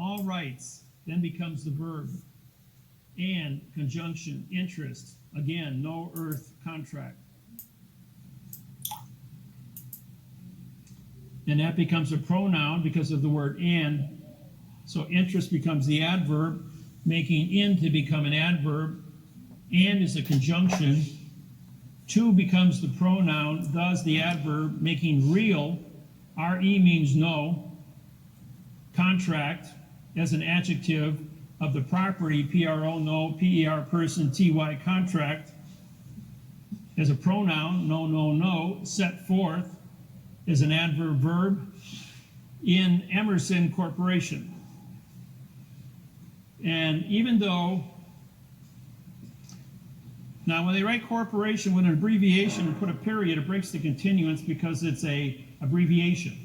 all rights, then becomes the verb. And, conjunction, interest, again, no earth contract. And that becomes a pronoun because of the word and. So interest becomes the adverb, making in to become an adverb. And is a conjunction. To becomes the pronoun, thus the adverb, making real. Re means no. Contract as an adjective of the property, pro, no, per, person, ty, contract. As a pronoun, no, set forth as an adverb verb in Emerson Corporation. And even though, now when they write corporation with an abbreviation and put a period, it breaks the continuance because it's a abbreviation.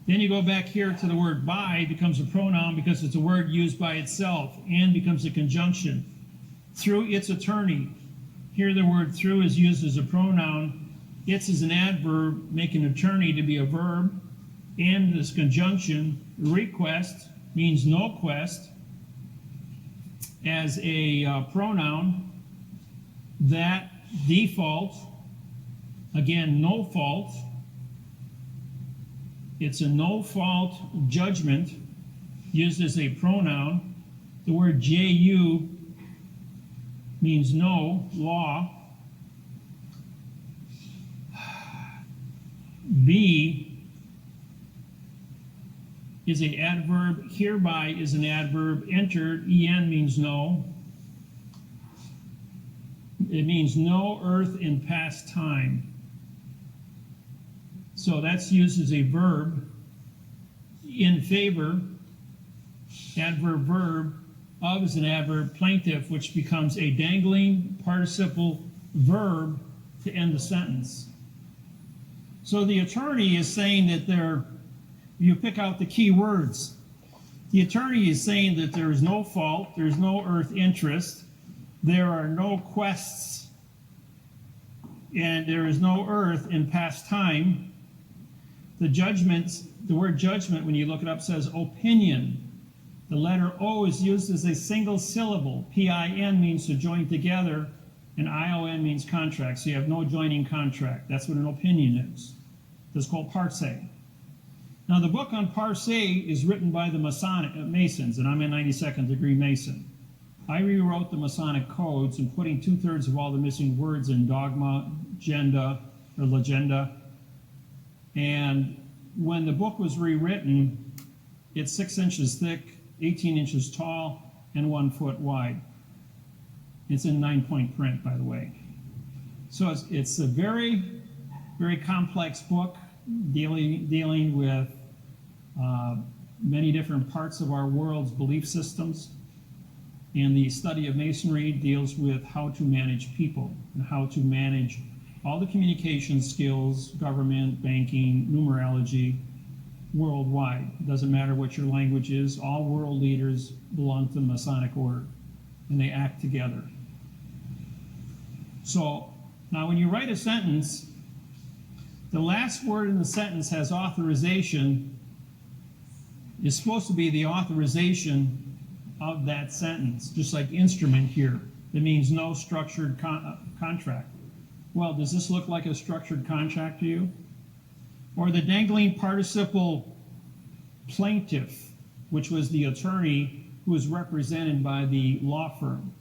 Then you go back here to the word by, becomes a pronoun because it's a word used by itself, and becomes a conjunction. Through its attorney. Here the word through is used as a pronoun. Its is an adverb, making attorney to be a verb. And this conjunction, request, means no quest, as a pronoun. That default, again, no fault. It's a no fault judgment used as a pronoun. The word ju means no, law. Be is an adverb, hereby is an adverb, entered, en means no. It means no earth in past time. So that's used as a verb. In favor, adverb verb, of is an adverb, plaintiff, which becomes a dangling participle verb to end the sentence. So the attorney is saying that you pick out the key words. The attorney is saying that there is no fault, there's no earth interest, there are no quests, and there is no earth in past time. The judgments, the word judgment, when you look it up, says opinion. The letter O is used as a single syllable. P-I-N means to join together, and I-O-N means contract. So you have no joining contract. That's what an opinion is. That's called parsing. Now the book on parsing is written by the Masons, and I'm a 92nd degree Mason. I rewrote the Masonic codes and putting 2/3 of all the missing words in dogma, agenda, or legenda. And when the book was rewritten, it's 6 inches thick, 18 inches tall, and 1 foot wide. It's in 9-point print, by the way. So it's a very, very complex book dealing with many different parts of our world's belief systems. And the study of Masonry deals with how to manage people and how to manage all the communication skills, government, banking, numerology, worldwide. It doesn't matter what your language is, all world leaders belong to the Masonic order, and they act together. So, now when you write a sentence, the last word in the sentence has authorization, is supposed to be the authorization of that sentence, just like instrument here. It means no structured contract. Well, does this look like a structured contract to you? Or the dangling participle plaintiff, which was the attorney who was represented by the law firm.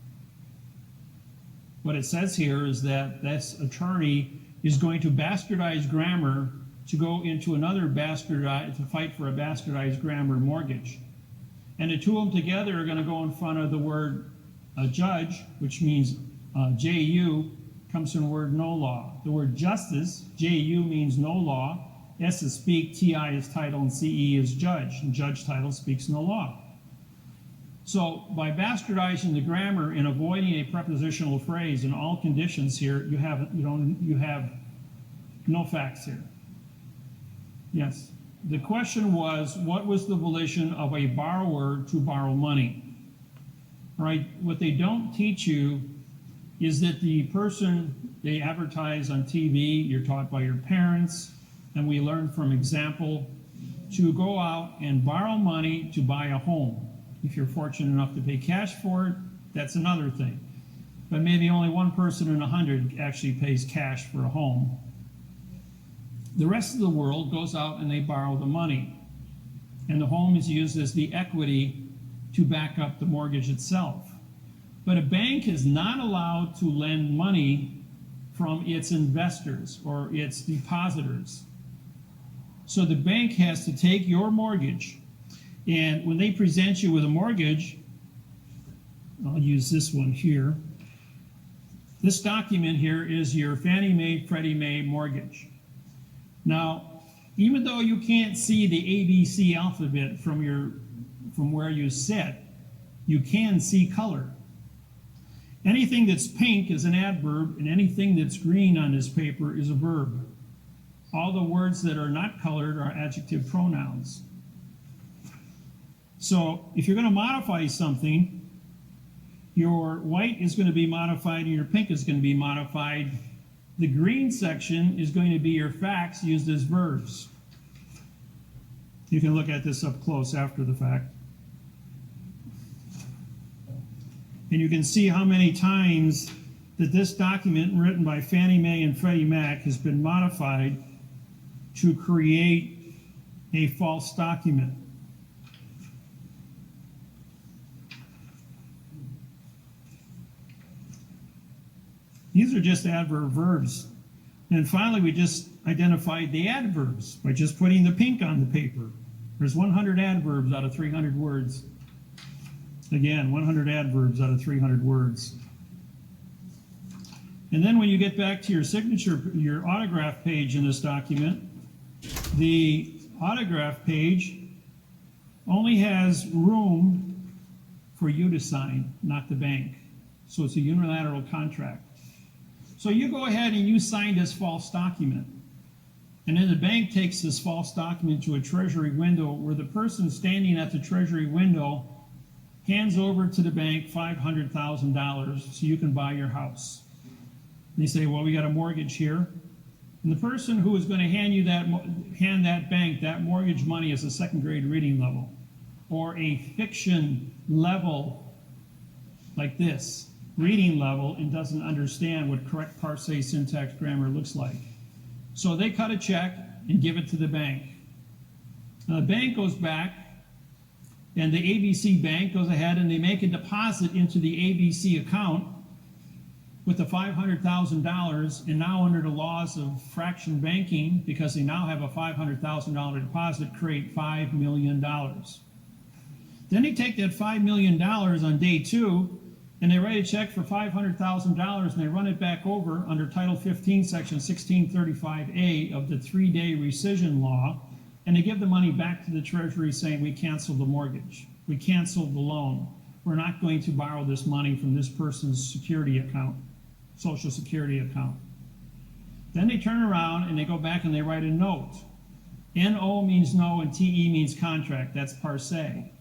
What it says here is that this attorney is going to bastardize grammar to go into another to fight for a bastardized grammar mortgage. And the two of them together are going to go in front of the word judge, which means J-U, comes from the word no law. The word justice, J-U, means no law. S is speak, T-I is title, and C-E is judge. And judge title speaks no law. So by bastardizing the grammar and avoiding a prepositional phrase in all conditions here, you have no facts here. Yes. The question was, what was the volition of a borrower to borrow money? Right? What they don't teach you is that the person they advertise on TV, you're taught by your parents, and we learn from example to go out and borrow money to buy a home. If you're fortunate enough to pay cash for it, that's another thing. But maybe only one person in 100 actually pays cash for a home. The rest of the world goes out and they borrow the money. And the home is used as the equity to back up the mortgage itself. But a bank is not allowed to lend money from its investors or its depositors. So the bank has to take your mortgage, and when they present you with a mortgage, I'll use this one here. This document here is your Fannie Mae, Freddie Mae mortgage. Now, even though you can't see the ABC alphabet from where you sit, you can see color. Anything that's pink is an adverb, and anything that's green on this paper is a verb. All the words that are not colored are adjective pronouns. So if you're going to modify something, your white is going to be modified and your pink is going to be modified. The green section is going to be your facts used as verbs. You can look at this up close after the fact. And you can see how many times that this document written by Fannie Mae and Freddie Mac has been modified to create a false document. These are just adverb verbs. And finally, we just identified the adverbs by just putting the pink on the paper. There's 100 adverbs out of 300 words. Again, 100 adverbs out of 300 words. And then when you get back to your signature, your autograph page in this document, the autograph page only has room for you to sign, not the bank. So it's a unilateral contract. So you go ahead and you sign this false document. And then the bank takes this false document to a treasury window where the person standing at the treasury window hands over to the bank $500,000 so you can buy your house. And they say, well, we got a mortgage here. And the person who is going to hand that bank that mortgage money is a second grade reading level or a fiction level like this, reading level, and doesn't understand what correct parsé syntax grammar looks like. So they cut a check and give it to the bank. Now the bank goes back, and the ABC bank goes ahead and they make a deposit into the ABC account with the $500,000, and now under the laws of fraction banking, because they now have a $500,000 deposit, create $5 million. Then they take that $5 million on day 2, and they write a check for $500,000, and they run it back over under Title 15, Section 1635A of the 3-day rescission law, and they give the money back to the Treasury saying, we canceled the mortgage, we canceled the loan, we're not going to borrow this money from this person's security account, Social Security account. Then they turn around and they go back and they write a note. NO means no and TE means contract, that's parsé.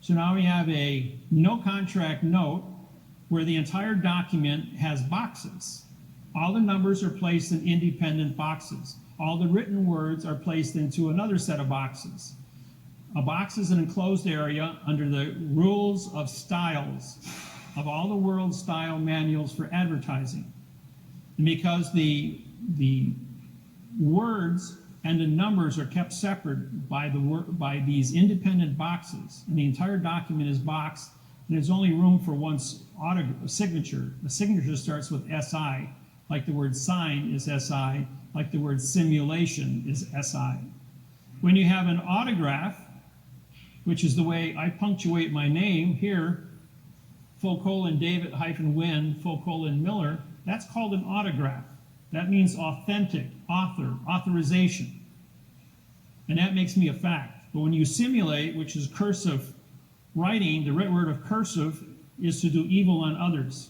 So now we have a no contract note where the entire document has boxes. All the numbers are placed in independent boxes. All the written words are placed into another set of boxes. A box is an enclosed area under the rules of styles of all the world's style manuals for advertising. And because the words and the numbers are kept separate by these independent boxes, and the entire document is boxed, and there's only room for one signature. A signature starts with SI, like the word sign is SI, like the word simulation is SI. When you have an autograph, which is the way I punctuate my name here, David-wynn, Miller, that's called an autograph. That means authentic, author, authorization. And that makes me a fact. But when you simulate, which is cursive writing, the root word of cursive is to do evil on others.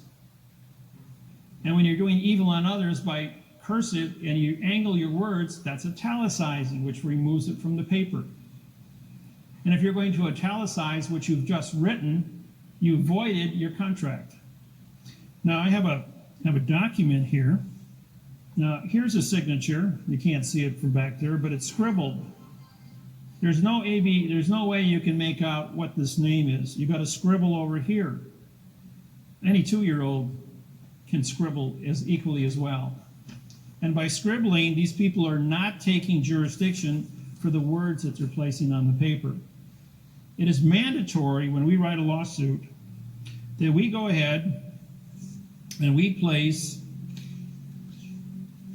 And when you're doing evil on others by cursive and you angle your words, that's italicizing, which removes it from the paper. And if you're going to italicize what you've just written, you voided your contract. Now I have a document here. Now here's a signature. You can't see it from back there, but it's scribbled. There's no way you can make out what this name is. You got to scribble over here. Any 2-year-old can scribble as equally as well. And by scribbling, these people are not taking jurisdiction for the words that they're placing on the paper. It is mandatory when we write a lawsuit that we go ahead and we place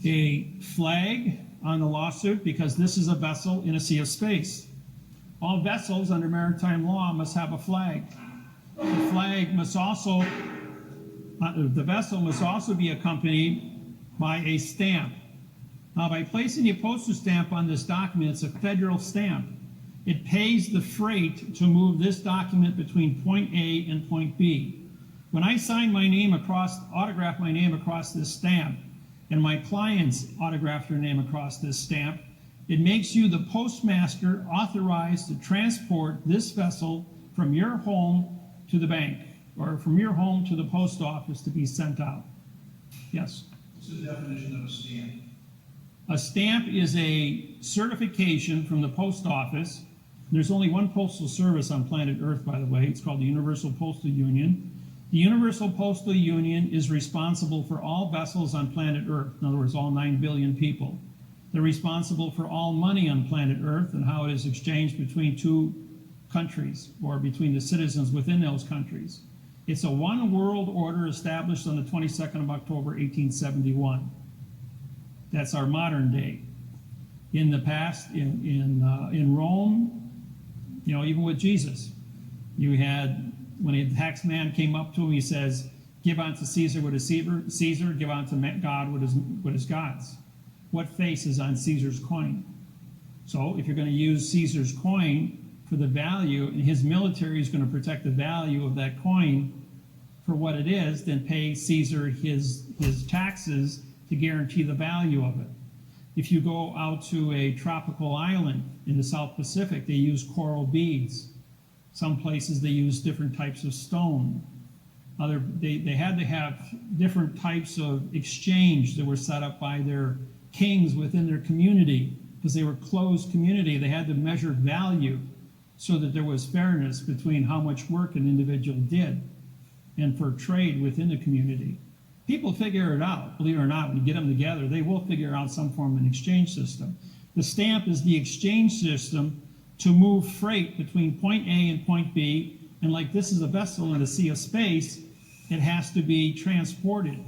a flag on the lawsuit, because this is a vessel in a sea of space. All vessels under maritime law must have a flag. The flag must also, the vessel must also be accompanied by a stamp. Now, by placing a postage stamp on this document, it's a federal stamp. It pays the freight to move this document between point A and point B. When I sign my name across, autograph my name across this stamp, and my clients autograph their name across this stamp, it makes you the postmaster authorized to transport this vessel from your home to the bank, or from your home to the post office to be sent out. Yes? What's the definition of a stamp? A stamp is a certification from the post office. There's only one postal service on planet Earth, by the way. It's called the Universal Postal Union. The Universal Postal Union is responsible for all vessels on planet Earth. In other words, all 9 billion people. They're responsible for all money on planet Earth and how it is exchanged between 2 countries or between the citizens within those countries. It's a one world order established on the 22nd of October, 1871. That's our modern day. In the past, in Rome, you know, even with Jesus, you had, when a tax man came up to him, he says, give unto Caesar what is Caesar, give unto God what is God's. What face is on Caesar's coin? So if you're going to use Caesar's coin for the value, and his military is going to protect the value of that coin for what it is, then pay Caesar his taxes to guarantee the value of it. If you go out to a tropical island in the South Pacific, they use coral beads. Some places they use different types of stone. They had to have different types of exchange that were set up by their kings within their community, because they were a closed community. They had to measure value so that there was fairness between how much work an individual did and for trade within the community. People figure it out, believe it or not. When you get them together, they will figure out some form of an exchange system. The stamp is the exchange system to move freight between point A and point B, and like this is a vessel in a sea of space, it has to be transported.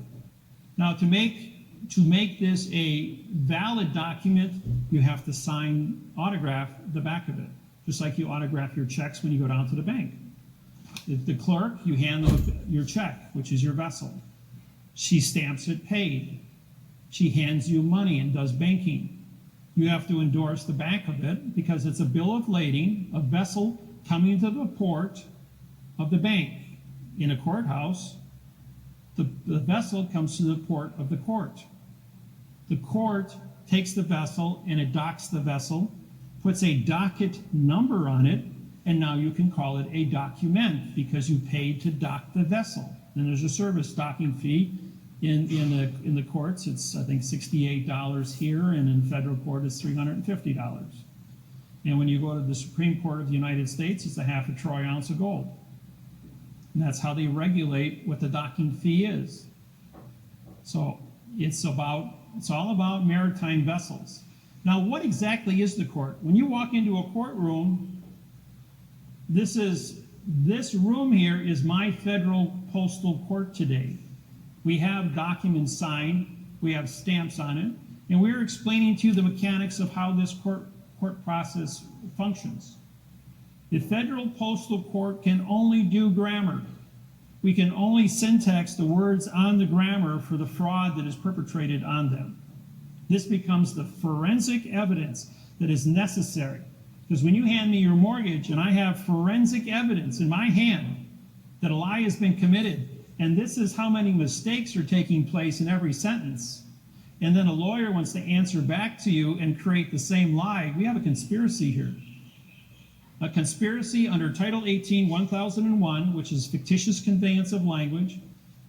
Now, to make this a valid document, you have to autograph the back of it, just like you autograph your checks when you go down to the bank. The clerk, you hand them your check, which is your vessel. She stamps it paid. She hands you money and does banking. You have to endorse the back of it because it's a bill of lading, a vessel coming to the port of the bank. In a courthouse, the vessel comes to the port of the court. The court takes the vessel and it docks the vessel, puts a docket number on it, and now you can call it a document because you paid to dock the vessel. And there's a service docking fee. In the courts, it's, I think, $68 here, and in federal court, it's $350. And when you go to the Supreme Court of the United States, it's a half a troy ounce of gold. And that's how they regulate what the docking fee is. So it's all about maritime vessels. Now, what exactly is the court? When you walk into a courtroom, this room here is my federal postal court today. We have documents signed, we have stamps on it, and we're explaining to you the mechanics of how this court process functions. The federal postal court can only do grammar. We can only syntax the words on the grammar for the fraud that is perpetrated on them. This becomes the forensic evidence that is necessary. Because when you hand me your mortgage and I have forensic evidence in my hand that a lie has been committed, and this is how many mistakes are taking place in every sentence, and then a lawyer wants to answer back to you and create the same lie, we have a conspiracy here. A conspiracy under Title 18, 1001, which is fictitious conveyance of language,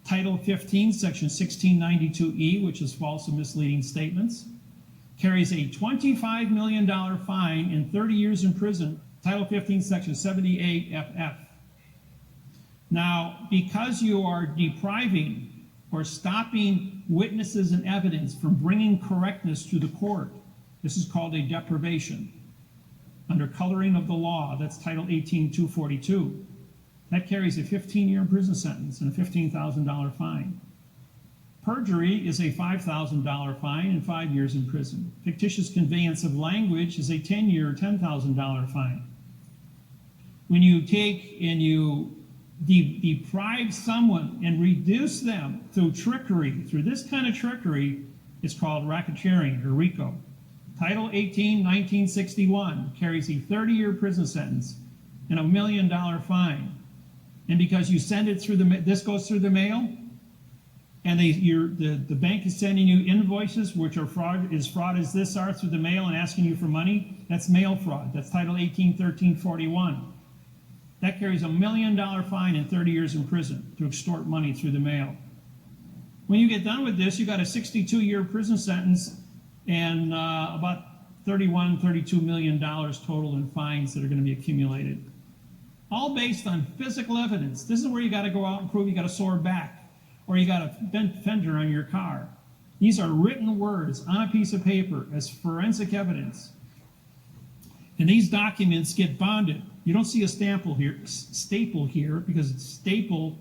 Title 15, Section 1692E, which is false and misleading statements, carries a $25 million fine and 30 years in prison, Title 15, Section 78 FF. Now, because you are depriving or stopping witnesses and evidence from bringing correctness to the court, this is called a deprivation. Under coloring of the law, that's Title 18-242. That carries a 15-year prison sentence and a $15,000 fine. Perjury is a $5,000 fine and 5 years in prison. Fictitious conveyance of language is a 10-year, $10,000 fine. When you take and you deprive someone and reduce them through trickery, through this kind of trickery, it's called racketeering or RICO. Title 18, 1961 carries a 30-year prison sentence and a $1 million fine. And because you send it through this goes through the mail, and the bank is sending you invoices which are fraud as this are through the mail and asking you for money, that's mail fraud. That's Title 18-1341. That carries a $1 million fine and 30 years in prison to extort money through the mail. When you get done with this, you got a 62-year prison sentence and about $32 million total in fines that are going to be accumulated. All based on physical evidence. This is where you got to go out and prove you got a sore back or you got a bent fender on your car. These are written words on a piece of paper as forensic evidence. And these documents get bonded. You don't see a staple here because staple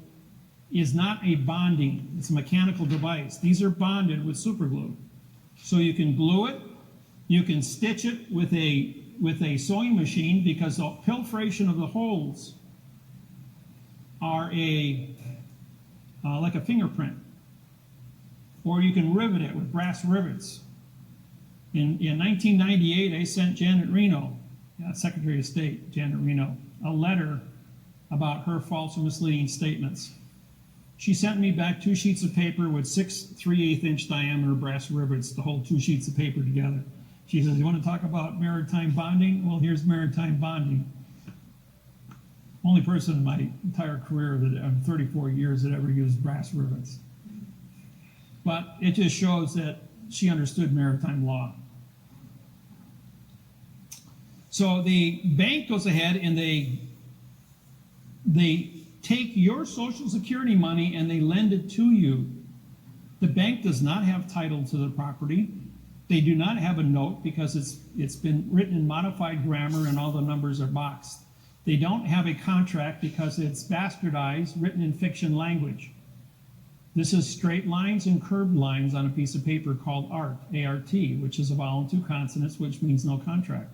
is not a bonding. It's a mechanical device. These are bonded with super glue. So you can glue it, you can stitch it with a sewing machine because the perforation of the holes are like a fingerprint. Or you can rivet it with brass rivets. In 1998, I sent Janet Reno, Secretary of State Janet Reno, a letter about her false and misleading statements. She sent me back 2 sheets of paper with 6 3/8-inch diameter brass rivets to hold 2 sheets of paper together. She says, you want to talk about maritime bonding? Well, here's maritime bonding. Only person in my entire career of 34 years that ever used brass rivets. But it just shows that she understood maritime law. So the bank goes ahead and they take your Social Security money and they lend it to you. The bank does not have title to the property. They do not have a note because it's been written in modified grammar and all the numbers are boxed. They don't have a contract because it's bastardized, written in fiction language. This is straight lines and curved lines on a piece of paper called ART, A-R-T, which is a vowel and 2 consonants, which means no contract.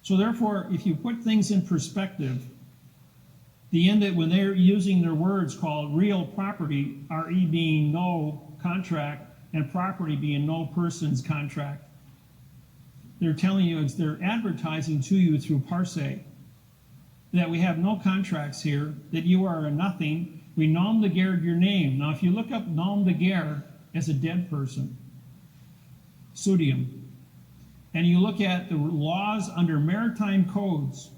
So therefore, if you put things in perspective, the end that when they're using their words called real property, RE being no contract, and property being no person's contract, they're telling you, they're advertising to you through parse that we have no contracts here, that you are a nothing. We nom de guerre your name. Now, if you look up nom de guerre as a dead person, pseudium, and you look at the laws under maritime codes,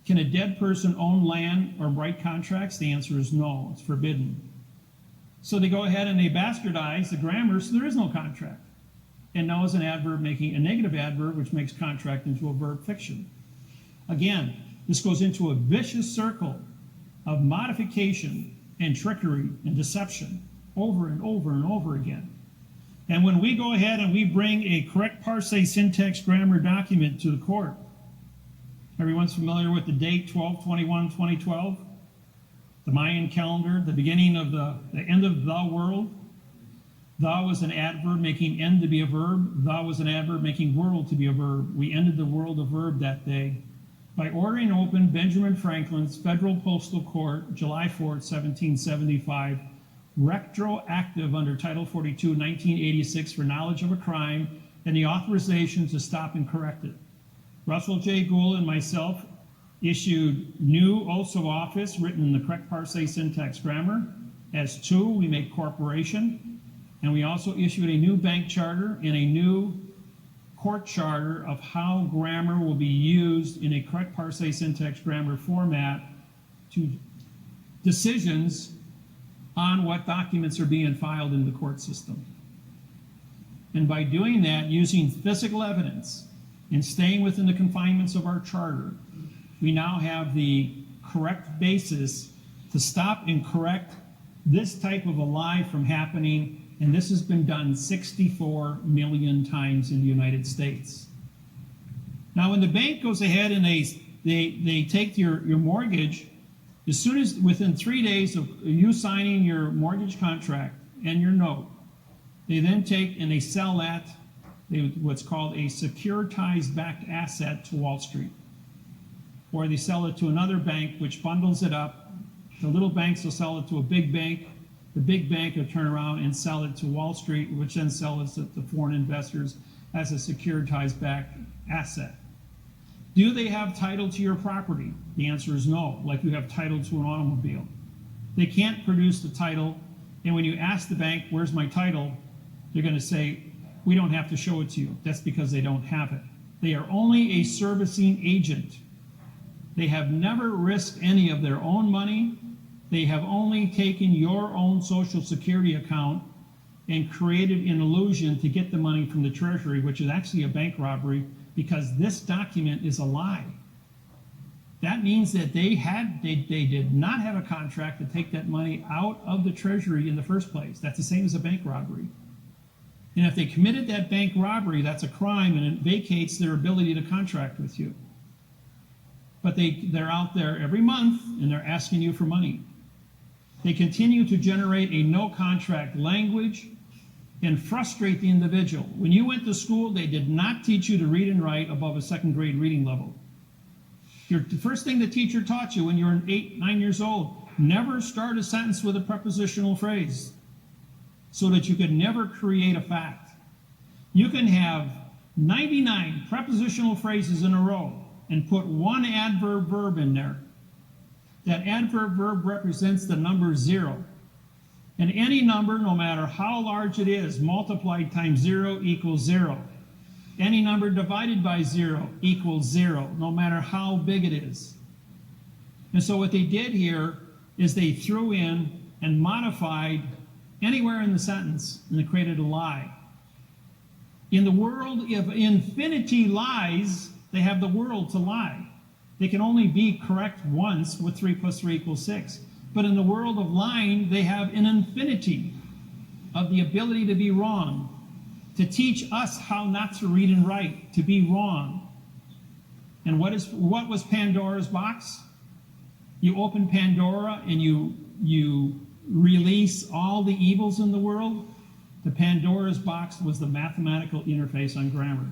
can a dead person own land or write contracts? The answer is no, it's forbidden. So they go ahead and they bastardize the grammar, so there is no contract. And now is an adverb making a negative adverb, which makes contract into a verb fiction. Again, this goes into a vicious circle of modification and trickery and deception over and over and over again. And when we go ahead and we bring a correct parse syntax grammar document to the court, everyone's familiar with the date 12/21/2012? The Mayan calendar, the beginning of the end of the world. The was an adverb making end to be a verb. The was an adverb making world to be a verb. We ended the world of verb that day by ordering open Benjamin Franklin's Federal Postal Court, July 4th, 1775, retroactive under Title 42, 1986 for knowledge of a crime and the authorization to stop and correct it. Russell J. Gould and myself issued new oaths of office written in the correct parse syntax grammar. As 2, we make corporation, and we also issued a new bank charter and a new court charter of how grammar will be used in a correct parse syntax grammar format to decisions on what documents are being filed in the court system. And by doing that, using physical evidence and staying within the confinements of our charter, we now have the correct basis to stop and correct this type of a lie from happening. And this has been done 64 million times in the United States. Now, when the bank goes ahead and they take your mortgage, as soon as within 3 days of you signing your mortgage contract and your note, they then take and they sell that, what's called a securitized backed asset, to Wall Street. Or they sell it to another bank, which bundles it up. The little banks will sell it to a big bank. The big bank will turn around and sell it to Wall Street, which then sells it to foreign investors as a securitized backed asset. Do they have title to your property? The answer is no, like you have title to an automobile. They can't produce the title, and when you ask the bank, where's my title? They're going to say, we don't have to show it to you. That's because they don't have it. They are only a servicing agent. They have never risked any of their own money. They have only taken your own Social Security account and created an illusion to get the money from the Treasury, which is actually a bank robbery, because this document is a lie. That means that they did not have a contract to take that money out of the Treasury in the first place. That's the same as a bank robbery. And if they committed that bank robbery, that's a crime, and it vacates their ability to contract with you. But they're out there every month, and they're asking you for money. They continue to generate a no contract language and frustrate the individual. When you went to school, they did not teach you to read and write above a second grade reading level. The first thing the teacher taught you when you were 8, 9 years old, never start a sentence with a prepositional phrase, so that you could never create a fact. You can have 99 prepositional phrases in a row and put one adverb verb in there. That adverb verb represents the number 0. And any number, no matter how large it is, multiplied times 0 equals 0. Any number divided by 0 equals 0, no matter how big it is. And so what they did here is they threw in and modified anywhere in the sentence, and they created a lie. In the world of infinity lies, they have the world to lie. They can only be correct once with 3 plus 3 equals 6. But in the world of lying, they have an infinity of the ability to be wrong, to teach us how not to read and write, to be wrong. And what was Pandora's box? You open Pandora and you release all the evils in the world. The Pandora's box was the mathematical interface on grammar.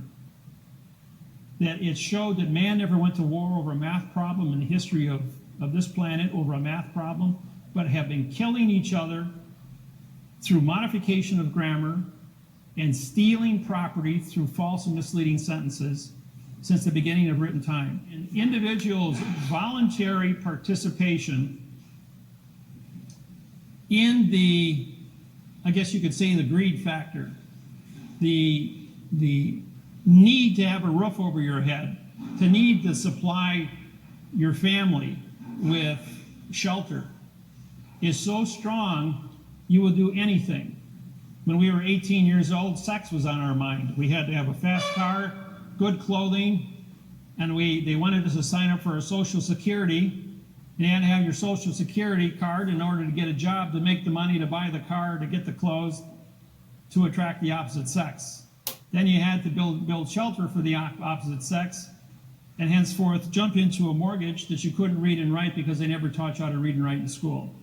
That it showed that man never went to war over a math problem in the history of this planet, over a math problem, but have been killing each other through modification of grammar and stealing property through false and misleading sentences since the beginning of written time. And individuals' voluntary participation in the, I guess you could say, the greed factor, the need to have a roof over your head, to need to supply your family with shelter, is so strong, you will do anything. When we were 18 years old, sex was on our mind. We had to have a fast car, good clothing, and they wanted us to sign up for a Social Security. You had to have your Social Security card in order to get a job, to make the money, to buy the car, to get the clothes, to attract the opposite sex. Then you had to build shelter for the opposite sex, and henceforth jump into a mortgage that you couldn't read and write because they never taught you how to read and write in school.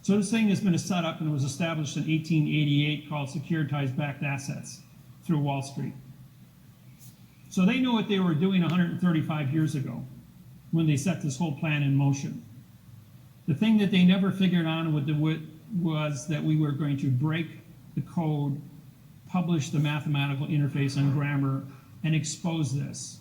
So this thing has been set up and was established in 1888 called securitized backed assets through Wall Street. So they knew what they were doing 135 years ago when they set this whole plan in motion. The thing that they never figured on was that we were going to break the code, publish the mathematical interface on grammar, and expose this.